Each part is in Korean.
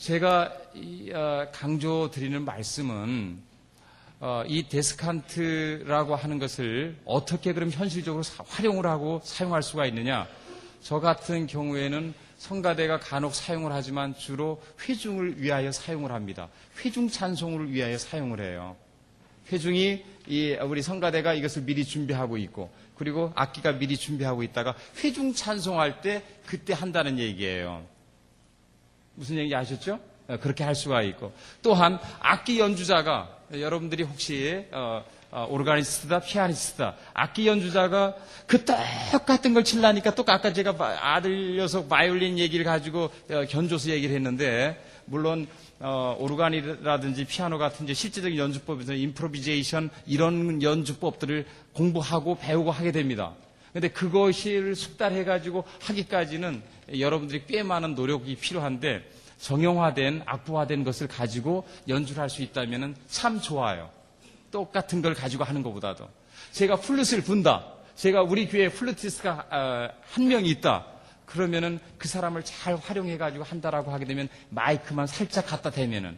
제가 강조드리는 말씀은 이 데스칸트라고 하는 것을 어떻게 그럼 현실적으로 활용을 하고 사용할 수가 있느냐. 저 같은 경우에는 성가대가 간혹 사용을 하지만 주로 회중을 위하여 사용을 합니다. 회중 찬송을 위하여 사용을 해요. 회중이 우리 성가대가 이것을 미리 준비하고 있고, 그리고 악기가 미리 준비하고 있다가 회중 찬송할 때 그때 한다는 얘기예요. 무슨 얘기인지 아셨죠? 그렇게 할 수가 있고, 또한 악기 연주자가, 여러분들이 혹시 오르가니스트다, 피아니스트다, 악기 연주자가 그 똑같은 걸 치려니까 또 아까 제가 아들 녀석 바이올린 얘기를 가지고 견줘서 얘기를 했는데, 물론 오르간이라든지 피아노 같은 이제 실제적인 연주법에서 임프로비제이션 이런 연주법들을 공부하고 배우고 하게 됩니다. 근데 그것을 숙달해가지고 하기까지는 여러분들이 꽤 많은 노력이 필요한데, 정형화된, 악보화된 것을 가지고 연주를 할 수 있다면 참 좋아요. 똑같은 걸 가지고 하는 것보다도. 제가 플룻을 분다. 제가 우리 교회에 플루티스트가 한 명이 있다. 그러면은 그 사람을 잘 활용해가지고 한다라고 하게 되면, 마이크만 살짝 갖다 대면은,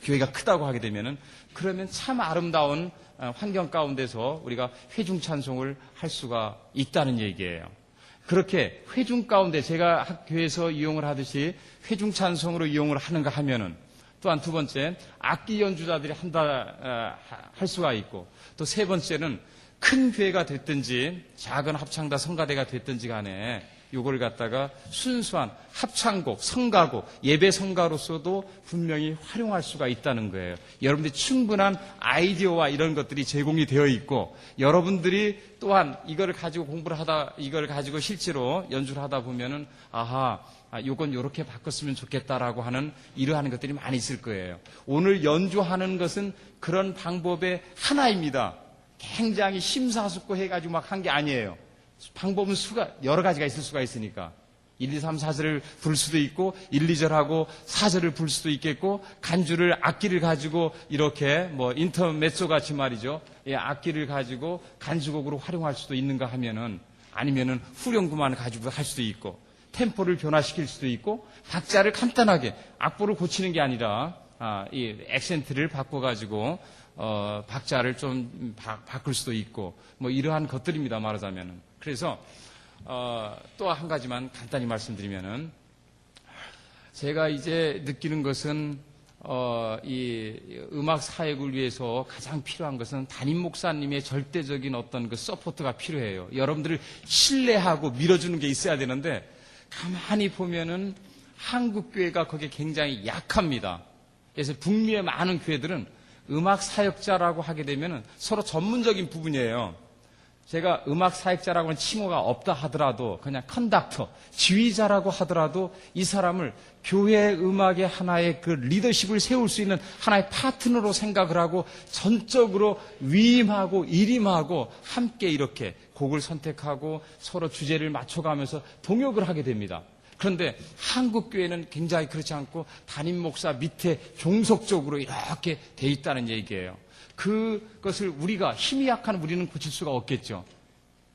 교회가 크다고 하게 되면은, 그러면 참 아름다운 환경 가운데서 우리가 회중 찬송을 할 수가 있다는 얘기예요. 그렇게 회중 가운데 제가 학교에서 이용을 하듯이 회중 찬송으로 이용을 하는가 하면은, 또한 두 번째, 악기 연주자들이 할 수가 있고, 또 세 번째는 큰 교회가 됐든지 작은 합창단 성가대가 됐든지 간에 요걸 갖다가 순수한 합창곡, 성가곡, 예배 성가로서도 분명히 활용할 수가 있다는 거예요. 여러분들이 충분한 아이디어와 이런 것들이 제공이 되어 있고, 여러분들이 또한 이걸 가지고 이걸 가지고 실제로 연주를 하다 보면은, 요건 요렇게 바꿨으면 좋겠다라고 하는 이러한 것들이 많이 있을 거예요. 오늘 연주하는 것은 그런 방법의 하나입니다. 굉장히 심사숙고 해가지고 막 한 게 아니에요. 방법은 여러 가지가 있을 수가 있으니까. 1, 2, 3, 4절을 부를 수도 있고, 1, 2절하고 4절을 부를 수도 있겠고, 간주를, 악기를 가지고 이렇게 인터메소 같이 말이죠. 악기를 가지고 간주곡으로 활용할 수도 있는가 하면은, 아니면은 후렴구만 가지고 할 수도 있고, 템포를 변화시킬 수도 있고, 박자를 간단하게, 악보를 고치는 게 아니라, 이 액센트를 바꿔가지고, 박자를 좀 바꿀 수도 있고, 이러한 것들입니다, 말하자면은. 그래서, 또 한 가지만 간단히 말씀드리면은, 제가 이제 느끼는 것은, 이 음악 사역을 위해서 가장 필요한 것은 담임 목사님의 절대적인 어떤 그 서포트가 필요해요. 여러분들을 신뢰하고 밀어주는 게 있어야 되는데, 가만히 보면은 한국교회가 거기에 굉장히 약합니다. 그래서 북미의 많은 교회들은 음악 사역자라고 하게 되면은 서로 전문적인 부분이에요. 제가 음악 사역자라고 하는 칭호가 없다 하더라도, 그냥 컨덕터, 지휘자라고 하더라도 이 사람을 교회 음악의 하나의 그 리더십을 세울 수 있는 하나의 파트너로 생각을 하고, 전적으로 위임하고 일임하고 함께 이렇게 곡을 선택하고 서로 주제를 맞춰가면서 동역을 하게 됩니다. 그런데 한국 교회는 굉장히 그렇지 않고 담임 목사 밑에 종속적으로 이렇게 돼 있다는 얘기예요. 그것을 우리가, 힘이 약한 우리는 고칠 수가 없겠죠.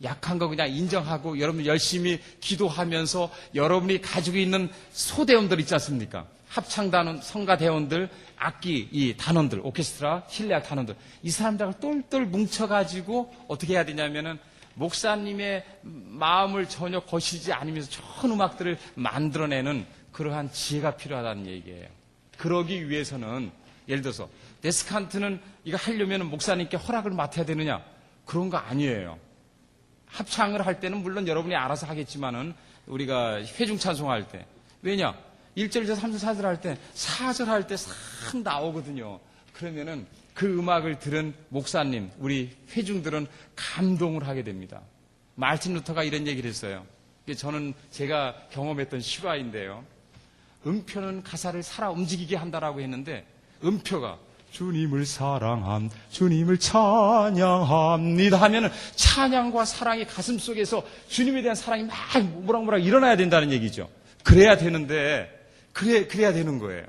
약한 거 그냥 인정하고 여러분 열심히 기도하면서 여러분이 가지고 있는 소대원들 있지 않습니까? 합창단원, 성가대원들, 악기, 이 단원들, 오케스트라, 실내악 단원들, 이 사람들을 똘똘 뭉쳐가지고 어떻게 해야 되냐면은, 목사님의 마음을 전혀 거시지 않으면서 좋은 음악들을 만들어내는 그러한 지혜가 필요하다는 얘기예요. 그러기 위해서는, 예를 들어서 데스칸트는 이거 하려면 목사님께 허락을 맡아야 되느냐? 그런 거 아니에요. 합창을 할 때는 물론 여러분이 알아서 하겠지만은, 우리가 회중 찬송할 때, 왜냐? 1절, 2절, 3절, 4절 할 때, 4절 할 때 싹 나오거든요. 그러면은 그 음악을 들은 목사님, 우리 회중들은 감동을 하게 됩니다. 마르틴 루터가 이런 얘기를 했어요. 저는 제가 경험했던 실화인데요. 음표는 가사를 살아 움직이게 한다라고 했는데, 음표가 주님을 사랑함, 주님을 찬양합니다 하면은 찬양과 사랑이 가슴 속에서 주님에 대한 사랑이 막 모락모락 일어나야 된다는 얘기죠. 그래야 되는데, 그래야 되는 거예요.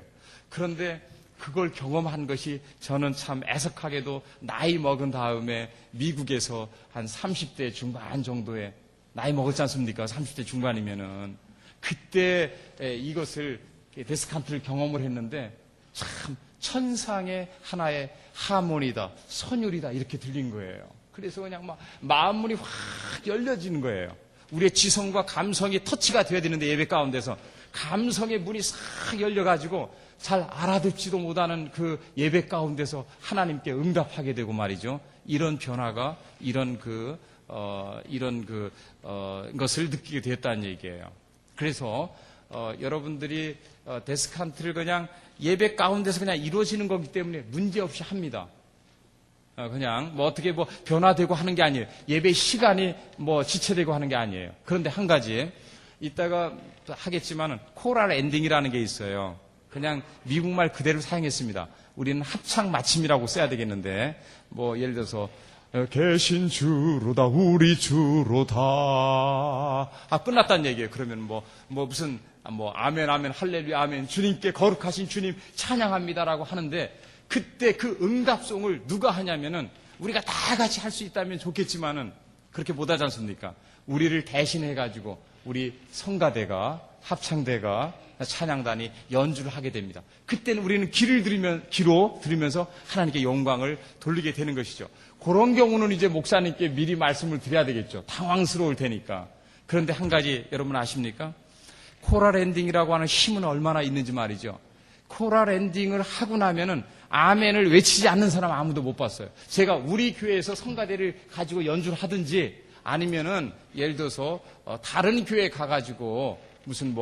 그런데 그걸 경험한 것이 저는 참 애석하게도 나이 먹은 다음에 미국에서 한 30대 중반 정도에, 나이 먹었지 않습니까? 30대 중반이면은. 그때 이것을 데스칸트를 경험을 했는데 참 천상의 하나의 하모니다, 선율이다 이렇게 들린 거예요. 그래서 그냥 막 마음문이 확 열려지는 거예요. 우리의 지성과 감성이 터치가 돼야 되는데 예배 가운데서 감성의 문이 싹 열려가지고 잘 알아듣지도 못하는 그 예배 가운데서 하나님께 응답하게 되고 말이죠. 이런 변화가 이런 것을 느끼게 됐다는 얘기예요. 그래서 여러분들이 데스칸트를 그냥 예배 가운데서 그냥 이루어지는 거기 때문에 문제없이 합니다. 그냥 어떻게 변화되고 하는 게 아니에요. 예배 시간이 지체되고 하는 게 아니에요. 그런데 한 가지 이따가 하겠지만은 코랄 엔딩이라는 게 있어요. 그냥 미국말 그대로 사용했습니다. 우리는 합창 마침이라고 써야 되겠는데 예를 들어서 계신 주로다 우리 주로다 끝났다는 얘기예요. 그러면 무슨 아멘 아멘 할렐루야 아멘 주님께 거룩하신 주님 찬양합니다라고 하는데 그때 그 응답송을 누가 하냐면은 우리가 다 같이 할 수 있다면 좋겠지만은 그렇게 못하지 않습니까? 우리를 대신해가지고 우리 성가대가 합창대가 찬양단이 연주를 하게 됩니다. 그때는 우리는 귀로 들으면서 하나님께 영광을 돌리게 되는 것이죠. 그런 경우는 이제 목사님께 미리 말씀을 드려야 되겠죠. 당황스러울 테니까. 그런데 한 가지 여러분 아십니까? 코랄 엔딩이라고 하는 힘은 얼마나 있는지 말이죠. 코랄 엔딩을 하고 나면은 아멘을 외치지 않는 사람 아무도 못 봤어요. 제가 우리 교회에서 성가대를 가지고 연주를 하든지 아니면은 예를 들어서 다른 교회에 가가지고 무슨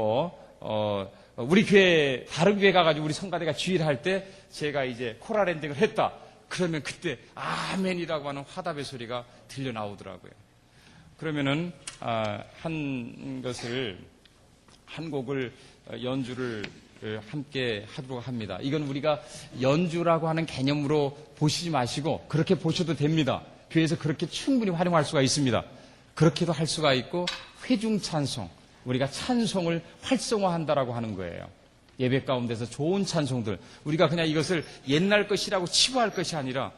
우리 교회 다른 교회 가가지고 우리 성가대가 지휘를 할 때 제가 이제 코랄 엔딩을 했다. 그러면 그때 아멘이라고 하는 화답의 소리가 들려 나오더라고요. 그러면은 한 곡을 연주를 함께 하도록 합니다. 이건 우리가 연주라고 하는 개념으로 보시지 마시고 그렇게 보셔도 됩니다. 교회에서 그렇게 충분히 활용할 수가 있습니다. 그렇게도 할 수가 있고 회중 찬송, 우리가 찬송을 활성화한다라고 하는 거예요. 예배 가운데서 좋은 찬송들, 우리가 그냥 이것을 옛날 것이라고 치부할 것이 아니라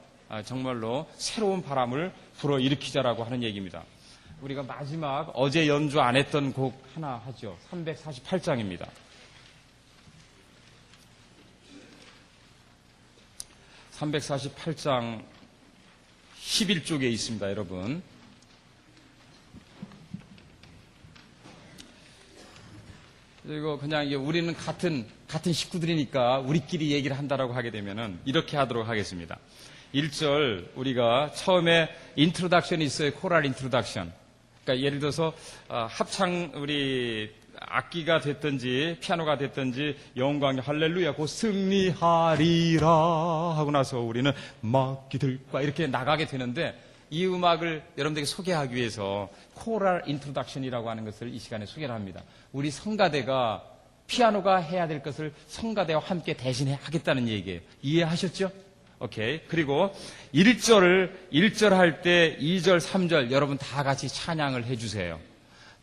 정말로 새로운 바람을 불어일으키자라고 하는 얘기입니다. 우리가 마지막 어제 연주 안 했던 곡 하나 하죠. 348장입니다. 348장 11쪽에 있습니다, 여러분. 그리고 그냥 우리는 같은 식구들이니까 우리끼리 얘기를 한다라고 하게 되면은 이렇게 하도록 하겠습니다. 1절 우리가 처음에 인트로덕션이 있어요. 코랄 인트로덕션. 그러니까 예를 들어서 합창 우리 악기가 됐든지 피아노가 됐든지 영광이 할렐루야 곧 승리하리라 하고 나서 우리는 막기들과 이렇게 나가게 되는데 이 음악을 여러분들에게 소개하기 위해서 코랄 인트로덕션이라고 하는 것을 이 시간에 소개를 합니다. 우리 성가대가 피아노가 해야 될 것을 성가대와 함께 대신해 하겠다는 얘기예요. 이해하셨죠? 오케이. 그리고 1절 할 때 2절, 3절 여러분 다 같이 찬양을 해주세요.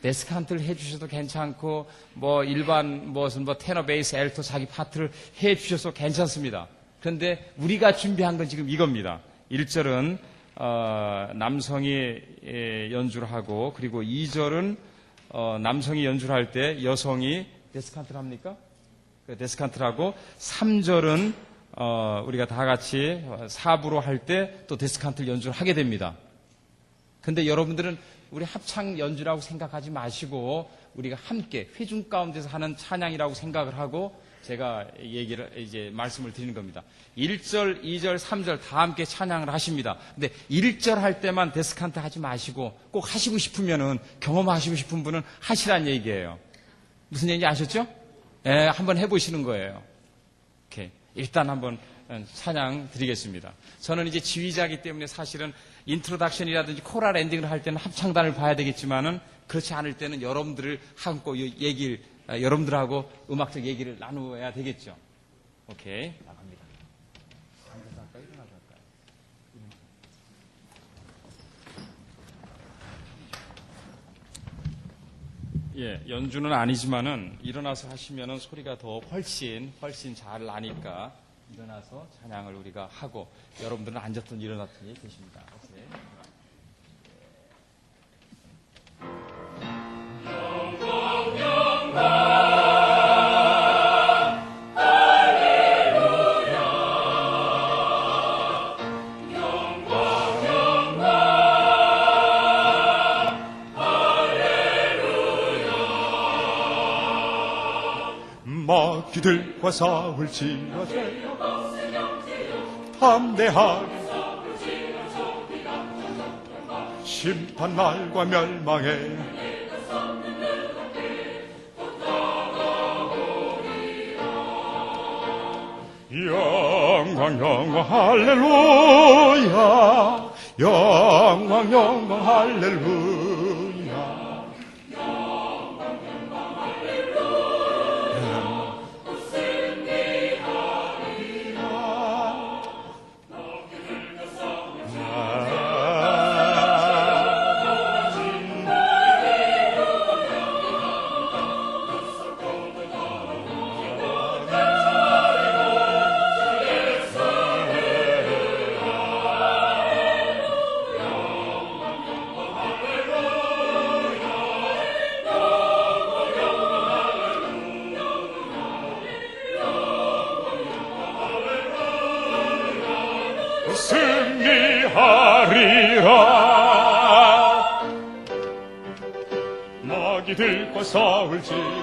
데스칸트를 해주셔도 괜찮고 일반 테너, 베이스, 엘토 자기 파트를 해주셔도 괜찮습니다. 그런데 우리가 준비한 건 지금 이겁니다. 1절은 남성이 연주를 하고 그리고 2절은 남성이 연주를 할 때 여성이 데스칸트를 합니까? 데스칸트를 하고 3절은 우리가 다 같이 4부로 할 때 또 데스칸트를 연주를 하게 됩니다. 근데 여러분들은 우리 합창 연주라고 생각하지 마시고 우리가 함께 회중 가운데서 하는 찬양이라고 생각을 하고 제가 말씀을 드리는 겁니다. 1절, 2절, 3절 다 함께 찬양을 하십니다. 근데 1절 할 때만 데스칸트 하지 마시고 꼭 하시고 싶으면은 경험하시고 싶은 분은 하시란 얘기예요. 무슨 얘기인지 아셨죠? 네, 한번 해보시는 거예요. 오케이. 일단 한번 찬양 드리겠습니다. 저는 이제 지휘자이기 때문에 사실은 인트로덕션이라든지 코랄 엔딩을 할 때는 합창단을 봐야 되겠지만은 그렇지 않을 때는 여러분들을 하고 여러분들하고 음악적 얘기를 나누어야 되겠죠. 오케이. 나갑니다. 앉아서 할까요? 일어나서 할까요? 예, 연주는 아니지만은 일어나서 하시면은 소리가 더 훨씬 잘 나니까 일어나서 찬양을 우리가 하고 여러분들은 앉았든 일어났든 계십니다. 오케이. 영광 마귀들과 싸울지라 담대하게 심판날과 멸망에 영광 영광 할렐루야 영광 영광 할렐루야 승리하리라 마귀들과 싸울지라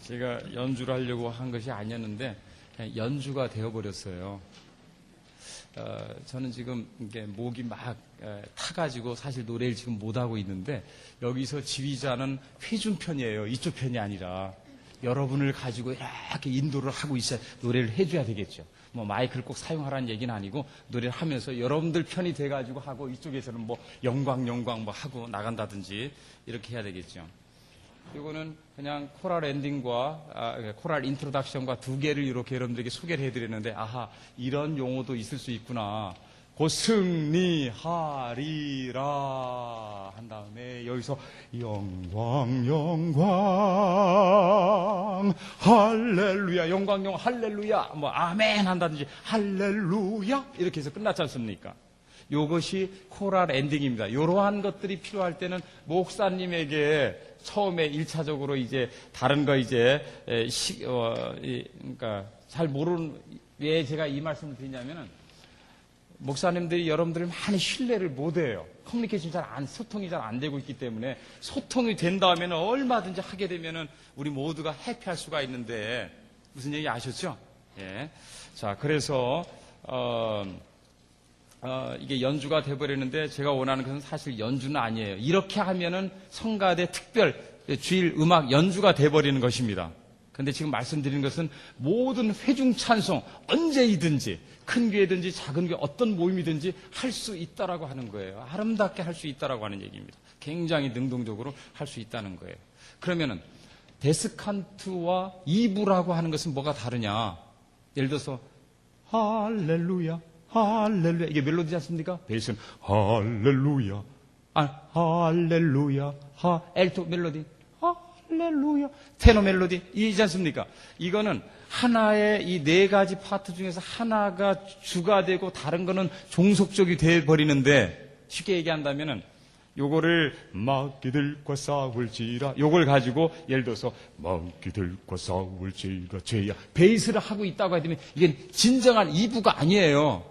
제가 연주를 하려고 한 것이 아니었는데 그냥 연주가 되어버렸어요. 저는 지금 이게 목이 막 타가지고 사실 노래를 지금 못하고 있는데 여기서 지휘자는 회중편이에요. 이쪽 편이 아니라 여러분을 가지고 이렇게 인도를 하고 있어야 노래를 해줘야 되겠죠. 뭐 마이크를 꼭 사용하라는 얘기는 아니고 노래를 하면서 여러분들 편이 돼가지고 하고 이쪽에서는 뭐 영광 뭐 하고 나간다든지 이렇게 해야 되겠죠. 이거는 그냥 코랄 엔딩과 코랄 인트로덕션과 두 개를 이렇게 여러분들에게 소개를 해드렸는데 아하 이런 용어도 있을 수 있구나. 곧 승리하리라 한 다음에 여기서 영광 할렐루야 영광 할렐루야 뭐 아멘 한다든지 할렐루야 이렇게 해서 끝났지 않습니까? 이것이 코랄 엔딩입니다. 이러한 것들이 필요할 때는 목사님에게 처음에 1차적으로 이제 다른 거 이제 그러니까 잘 모르는 왜 제가 이 말씀을 드리냐면은 목사님들이 여러분들을 많이 신뢰를 못 해요. 커뮤니케이션 소통이 잘 안 되고 있기 때문에 소통이 된 다음에는 얼마든지 하게 되면은 우리 모두가 해피할 수가 있는데 무슨 얘기 아셨죠? 예. 자, 그래서 이게 연주가 돼버리는데 제가 원하는 것은 사실 연주는 아니에요. 이렇게 하면은 성가대 특별 주일 음악 연주가 돼버리는 것입니다. 그런데 지금 말씀드리는 것은 모든 회중 찬송 언제이든지 큰 교회든지 작은 교회 어떤 모임이든지 할 수 있다라고 하는 거예요. 아름답게 할 수 있다라고 하는 얘기입니다. 굉장히 능동적으로 할 수 있다는 거예요. 그러면은 데스칸트와 이부라고 하는 것은 뭐가 다르냐? 예를 들어서 할렐루야 할렐루야 이게 멜로디지 않습니까? 베이스는 할렐루야 할렐루야 엘토 멜로디 할렐루야 테너 멜로디 이지 않습니까? 이거는 하나의 이 네 가지 파트 중에서 하나가 주가 되고 다른 거는 종속적이 돼버리는데 쉽게 얘기한다면은 요거를 마귀들과 싸울지라 요걸 가지고 예를 들어서 마귀들과 싸울지라 죄야 베이스를 하고 있다고 하면 이게 진정한 2부가 아니에요.